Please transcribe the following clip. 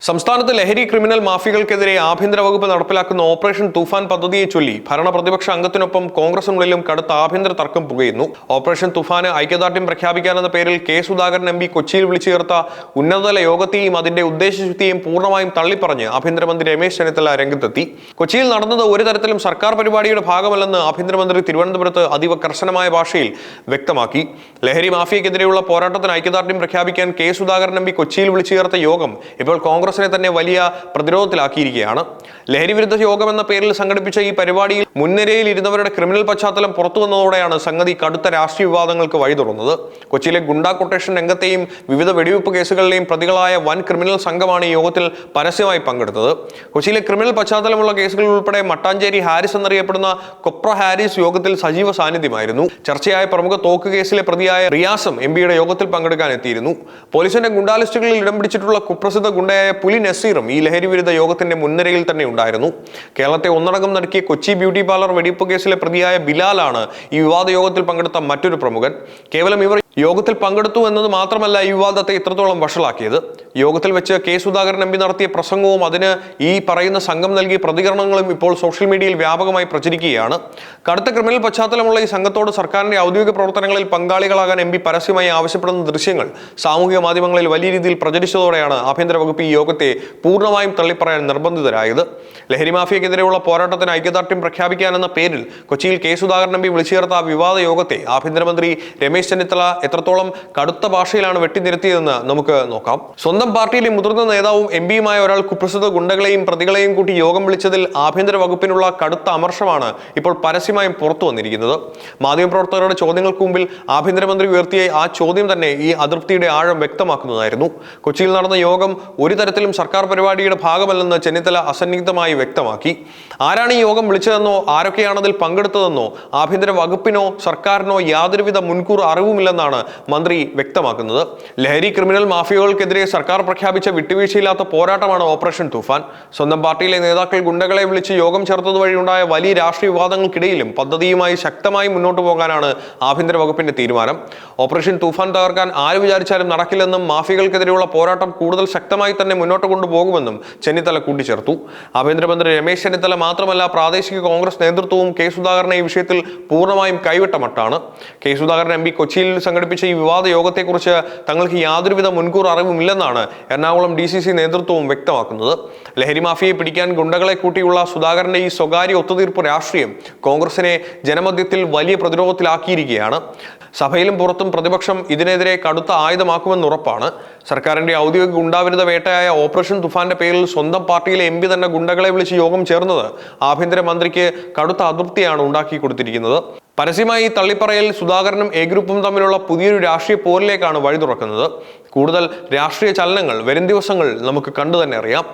സംസ്ഥാനത്ത് ലഹരി ക്രിമിനൽ മാഫിയകൾക്കെതിരെ ആഭ്യന്തര വകുപ്പ് നടപ്പിലാക്കുന്ന ഓപ്പറേഷൻ തൂഫാൻ പദ്ധതിയെ ചൊല്ലി ഭരണ പ്രതിപക്ഷ അംഗത്തിനൊപ്പം കോൺഗ്രസിനുള്ളിലും കടുത്ത ആഭ്യന്തര തർക്കം പുകയുന്നു. ഓപ്പറേഷൻ തൂഫാന് ഐക്യദാർഢ്യം പ്രഖ്യാപിക്കാനെന്ന പേരിൽ കെ സുധാകരൻ എം പി കൊച്ചിയിൽ വിളിച്ചു ചേർത്ത ഉന്നതതല യോഗത്തെയും അതിന്റെ ഉദ്ദേശശുദ്ധിയെയും പൂർണ്ണമായും തള്ളിപ്പറഞ്ഞ് ആഭ്യന്തരമന്ത്രി രമേശ് ചെന്നിത്തല രംഗത്തെത്തി. കൊച്ചിയിൽ നടന്നത് ഒരു തരത്തിലും സർക്കാർ പരിപാടിയുടെ ഭാഗമല്ലെന്ന് ആഭ്യന്തരമന്ത്രി തിരുവനന്തപുരത്ത് അതീവ കർശനമായ ഭാഷയിൽ വ്യക്തമാക്കി. ലഹരി മാഫിയക്കെതിരെയുള്ള പോരാട്ടത്തിന് ഐക്യദാർഢ്യം പ്രഖ്യാപിക്കാൻ കെ സുധാകരൻ എം പി കൊച്ചിയിൽ വിളിച്ചു ചേർത്ത യോഗം ഇപ്പോൾ കോൺഗ്രസിനെ തന്നെ വലിയ പ്രതിരോധത്തിലാക്കിയിരിക്കുകയാണ്. ലഹരി വിരുദ്ധ യോഗം എന്ന പേരിൽ സംഘടിപ്പിച്ച ഈ പരിപാടിയിൽ മുൻനിരയിൽ ഇരുന്നവരുടെ ക്രിമിനൽ പശ്ചാത്തലം പുറത്തു വന്നതോടെയാണ് സംഗതി കടുത്ത രാഷ്ട്രീയ വിവാദങ്ങൾക്ക് വഴി തുറന്നത്. കൊച്ചിയിലെ ഗുണ്ടാ കൊട്ടേഷൻ രംഗത്തെയും വിവിധ വെടിവെപ്പ് കേസുകളിലെയും പ്രതികളായ വൻ ക്രിമിനൽ സംഘമാണ് ഈ യോഗത്തിൽ പരസ്യമായി പങ്കെടുത്തത്. കൊച്ചിയിലെ ക്രിമിനൽ പശ്ചാത്തലമുള്ള കേസുകളിൽ ഉൾപ്പെടെ മട്ടാഞ്ചേരി ഹാരിസ് എന്നറിയപ്പെടുന്ന കൊപ്ര ഹാരിസ് യോഗത്തിൽ സജീവ സാന്നിധ്യമായിരുന്നു. ചർച്ചയായ പ്രമുഖ തോക്ക് കേസിലെ പ്രതിയായ റിയാസും എം പിയുടെ യോഗത്തിൽ പങ്കെടുക്കാൻ എത്തിയിരുന്നു. പോലീസിന്റെ ഗുണ്ടാ ലിസ്റ്റുകളിൽ ഇടം പിടിച്ചിട്ടുള്ള കുപ്രസിദ്ധ ഗുണ്ടയായ പുലി നസീറും ഈ ലഹരി വിരുദ്ധ യോഗത്തിന്റെ മുൻനിരയിൽ തന്നെ ഉണ്ടായിരുന്നു. കേരളത്തെ ഒന്നടങ്കം നടുക്കിയ കൊച്ചി ബ്യൂട്ടി പാർലർ വെടിവെപ്പ് കേസിലെ പ്രതിയായ ബിലാലാണ് ഈ വിവാദ യോഗത്തിൽ പങ്കെടുത്ത മറ്റൊരു പ്രമുഖൻ. കേവലം ഇവർ യോഗത്തിൽ പങ്കെടുത്തു എന്നത് മാത്രമല്ല ഈ വിവാദത്തെ ഇത്രത്തോളം വഷളാക്കിയത്. യോഗത്തിൽ വെച്ച് കെ സുധാകരൻ എം പി നടത്തിയ പ്രസംഗവും അതിന് ഈ പറയുന്ന സംഘം നൽകിയ പ്രതികരണങ്ങളും ഇപ്പോൾ സോഷ്യൽ മീഡിയയിൽ വ്യാപകമായി പ്രചരിക്കുകയാണ്. കടുത്ത ക്രിമിനൽ പശ്ചാത്തലമുള്ള ഈ സംഘത്തോട് സർക്കാരിന്റെ ഔദ്യോഗിക പ്രവർത്തനങ്ങളിൽ പങ്കാളികളാകാൻ എം പി പരസ്യമായി ആവശ്യപ്പെടുന്ന ദൃശ്യങ്ങൾ സാമൂഹിക മാധ്യമങ്ങളിൽ വലിയ രീതിയിൽ പ്രചരിച്ചതോടെയാണ് ആഭ്യന്തര വകുപ്പ് ഈ യോഗത്തെ പൂർണ്ണമായും തള്ളിപ്പറയാൻ നിർബന്ധിതരായത്. ലഹരി മാഫിയക്കെതിരെയുള്ള പോരാട്ടത്തിന് ഐക്യദാർഢ്യം പ്രഖ്യാപിക്കാനെന്ന പേരിൽ കൊച്ചിയിൽ കെ സുധാകരൻ എം പി വിളിച്ചു ചേർത്ത ആ വിവാദ യോഗത്തെ ആഭ്യന്തരമന്ത്രി രമേശ് ചെന്നിത്തല എത്രത്തോളം കടുത്ത ഭാഷയിലാണ് വെട്ടിനിരത്തിയതെന്ന് നമുക്ക് നോക്കാം. സ്വന്തം പാർട്ടിയിലെ മുതിർന്ന നേതാവും എം പിയുമായ ഒരാൾ കുപ്രസിദ്ധ ഗുണ്ടകളെയും പ്രതികളെയും കൂട്ടി യോഗം വിളിച്ചതിൽ ആഭ്യന്തര വകുപ്പിനുള്ള കടുത്ത അമർഷമാണ് ഇപ്പോൾ പരസ്യമായും പുറത്തു വന്നിരിക്കുന്നത്. മാധ്യമപ്രവർത്തകരുടെ ചോദ്യങ്ങൾക്ക് മുമ്പിൽ ആഭ്യന്തരമന്ത്രി ഉയർത്തിയ ആ ചോദ്യം തന്നെ ഈ അതൃപ്തിയുടെ ആഴം വ്യക്തമാക്കുന്നതായിരുന്നു. കൊച്ചിയിൽ നടന്ന യോഗം ഒരു തരത്തിലും സർക്കാർ പരിപാടിയുടെ ഭാഗമല്ലെന്ന് ചെന്നിത്തല അസന്നിഗ്ധമായി വ്യക്തമാക്കി. ആരാണ് ഈ യോഗം വിളിച്ചതെന്നോ ആരൊക്കെയാണ് അതിൽ പങ്കെടുത്തതെന്നോ ആഭ്യന്തര വകുപ്പിനോ സർക്കാരിനോ യാതൊരുവിധ മുൻകൂർ അറിവുമില്ലെന്നാണ് മന്ത്രി വ്യക്തമാക്കുന്നത്. ലഹരി ക്രിമിനൽ മാഫിയകൾക്കെതിരെ സർക്കാർ പ്രഖ്യാപിച്ച വിട്ടുവീഴ്ചയില്ലാത്ത പോരാട്ടമാണ് ഓപ്പറേഷൻ തൂഫാൻ. സ്വന്തം പാർട്ടിയിലെ നേതാക്കൾ ഗുണ്ടകളെ വിളിച്ച് യോഗം ചേർത്തത് വഴിയുണ്ടായ വലിയ രാഷ്ട്രീയ വിവാദങ്ങൾക്കിടയിലും പദ്ധതിയുമായി ശക്തമായി മുന്നോട്ട് പോകാനാണ് ആഭ്യന്തര വകുപ്പിന്റെ തീരുമാനം. ഓപ്പറേഷൻ തൂഫാൻ തകർക്കാൻ ആര് വിചാരിച്ചാലും നടക്കില്ലെന്നും മാഫിയകൾക്കെതിരെയുള്ള പോരാട്ടം കൂടുതൽ ശക്തമായി തന്നെ മുന്നോട്ട് കൊണ്ടുപോകുമെന്നും ചെന്നിത്തല കൂട്ടിച്ചേർത്തു. ആഭ്യന്തരമന്ത്രി രമേശ് ചെന്നിത്തല മാത്രമല്ല പ്രാദേശിക കോൺഗ്രസ് നേതൃത്വവും കെ സുധാകരനെ ഈ വിഷയത്തിൽ പൂർണ്ണമായും കൈവിട്ട മട്ടാണ്. കെ സുധാകരൻ എം പി കൊച്ചിയിൽ സംഘടിപ്പിച്ച ഈ വിവാദ യോഗത്തെക്കുറിച്ച് തങ്ങൾക്ക് യാതൊരുവിധ മുൻകൂർ അറിവുമില്ലെന്നാണ് എറണാകുളം DCC നേതൃത്വവും വ്യക്തമാക്കുന്നത്. ലഹരി മാഫിയയെ പിടിക്കാൻ ഗുണ്ടകളെ കൂട്ടിയുള്ള സുധാകരന്റെ ഈ സ്വകാര്യ ഒത്തുതീർപ്പ് രാഷ്ട്രീയം കോൺഗ്രസിനെ ജനമധ്യത്തിൽ വലിയ പ്രതിരോധത്തിലാക്കിയിരിക്കുകയാണ്. സഭയിലും പുറത്തും പ്രതിപക്ഷം ഇതിനെതിരെ കടുത്ത ആയുധമാക്കുമെന്ന് ഉറപ്പാണ്. സർക്കാരിന്റെ ഔദ്യോഗിക ഗുണ്ടാവിരുദ്ധ വേട്ടയായ ഓപ്പറേഷൻ തുഫാന്റെ പേരിൽ സ്വന്തം പാർട്ടിയിലെ MP തന്നെ ഗുണ്ടകളെ വിളിച്ച് യോഗം ചേർന്നത് ആഭ്യന്തരമന്ത്രിക്ക് കടുത്ത അതൃപ്തിയാണ് ഉണ്ടാക്കി കൊടുത്തിരിക്കുന്നത്. പരസ്യമായി തള്ളിപ്പറയൽ സുധാകരനും A ഗ്രൂപ്പും തമ്മിലുള്ള പുതിയൊരു രാഷ്ട്രീയ പോരിലേക്കാണ് വഴി തുറക്കുന്നത്. കൂടുതൽ രാഷ്ട്രീയ ചലനങ്ങൾ വരും ദിവസങ്ങൾ നമുക്ക് കണ്ടു തന്നെ അറിയാം.